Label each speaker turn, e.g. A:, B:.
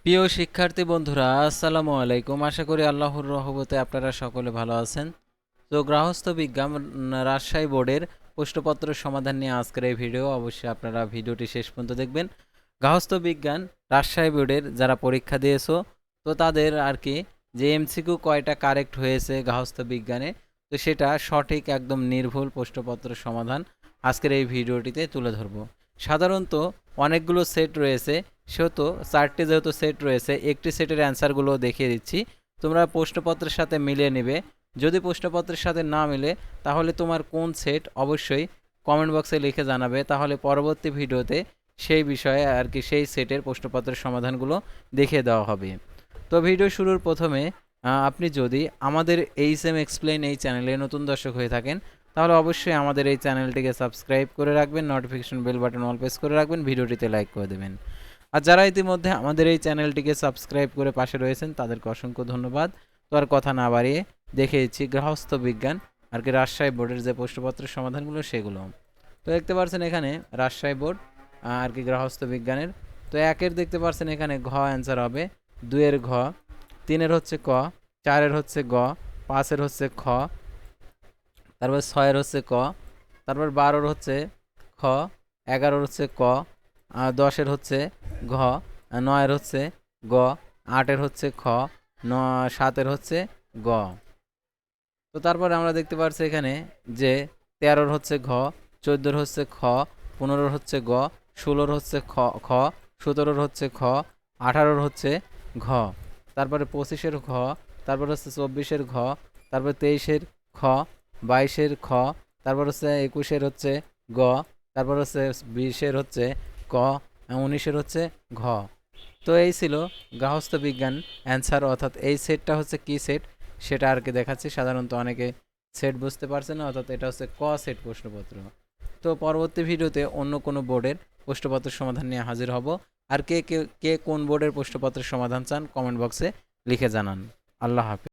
A: প্রিয় শিক্ষার্থী বন্ধুরা, আসসালামু আলাইকুম। আশা করি আল্লাহর রহমতে আপনারা সকলে ভালো আছেন। তো গৃহস্থ বিজ্ঞান রাজশাহী বোর্ডের প্রশ্নপত্র সমাধান নিয়ে আজকের এই ভিডিও। অবশ্যই আপনারা ভিডিওটি শেষ পর্যন্ত দেখবেন। গৃহস্থ বিজ্ঞান রাজশাহী বোর্ডের যারা পরীক্ষা দিয়েছো, তো তাদের আর কি যে এমসিকিউ কয়টা কারেক্ট হয়েছে গৃহস্থ বিজ্ঞানে, তো সেটা সঠিক একদম নির্ভুল প্রশ্নপত্র সমাধান আজকের এই ভিডিওটিতে তুলে ধরব। সাধারণত অনেকগুলো সেট রয়েছে, সেহেতু চারটি যেহেতু সেট রয়েছে, একটি সেটের অ্যান্সারগুলো দেখিয়ে দিচ্ছি। তোমরা প্রশ্নপত্রের সাথে মিলিয়ে নেবে। যদি প্রশ্নপত্রের সাথে না মিলে তাহলে তোমার কোন সেট অবশ্যই কমেন্ট বক্সে লিখে জানাবে, তাহলে পরবর্তী ভিডিওতে সেই বিষয়ে আর কি সেই সেটের প্রশ্নপত্রের সমাধানগুলো দেখিয়ে দেওয়া হবে। তো ভিডিও শুরুর প্রথমে আপনি যদি আমাদের এইচএম এক্সপ্লেইন এই চ্যানেলে নতুন দর্শক হয়ে থাকেন, তাহলে অবশ্যই আমাদের এই চ্যানেলটিকে সাবস্ক্রাইব করে রাখবেন, notification bell button all press করে রাখবেন, ভিডিওটিতে লাইক করে দেবেন। আর যারা ইতিমধ্যে আমাদের এই চ্যানেলটিকে সাবস্ক্রাইব করে পাশে রয়েছেন তাদেরকে অসংখ্য ধন্যবাদ। তো আর কথা না বাড়িয়ে দেখে দিচ্ছি গৃহস্থ বিজ্ঞান আর কি রাজশাহী বোর্ডের যে প্রশ্নপত্রের সমাধানগুলো সেগুলো। তো দেখতে পাচ্ছেন এখানে রাজশাহী বোর্ড আর কি গৃহস্থ বিজ্ঞানের। তো একের দেখতে পাচ্ছেন এখানে ঘ অ্যান্সার হবে, দুইয়ের ঘ, তিনের হচ্ছে ক, চারের হচ্ছে গ, পাঁচের হচ্ছে খ, তারপর ছয়ের হচ্ছে ক, তারপর 12-র হচ্ছে খ, 11-র হচ্ছে ক, 10-এর হচ্ছে ঘ, 9-এর হচ্ছে গ, 8-এর হচ্ছে খ, 7-এর হচ্ছে গ। তো তারপরে আমরা দেখতে পাচ্ছি এখানে যে 13-র হচ্ছে ঘ, 14-র হচ্ছে খ, 15-র হচ্ছে গ, 16-র হচ্ছে খ খ, 17-র হচ্ছে খ, 18-র হচ্ছে ঘ, তারপরে 25-এর ঘ, তারপর হচ্ছে 24-এর ঘ, তারপর 23-এর খ, 22-এর খ, তারপর হচ্ছে 21-এর হচ্ছে গ, তারপর হচ্ছে 20-এর হচ্ছে ক, 19-এর হচ্ছে ঘ। তো এই ছিল গৃহস্থ বিজ্ঞান অ্যান্সার, অর্থাৎ এই সেটটা হচ্ছে কি সেট সেটা আর কি দেখাচ্ছি। সাধারণত অনেকে সেট বুঝতে পারছে না, অর্থাৎ এটা হচ্ছে ক সেট প্রশ্নপত্র। তো পরবর্তী ভিডিওতে অন্য কোনো বোর্ডের প্রশ্নপত্রের সমাধান নিয়ে হাজির হব। আর কে কে কে কোন বোর্ডের প্রশ্নপত্রের সমাধান চান কমেন্ট বক্সে লিখে জানান। আল্লাহ হাফেজ।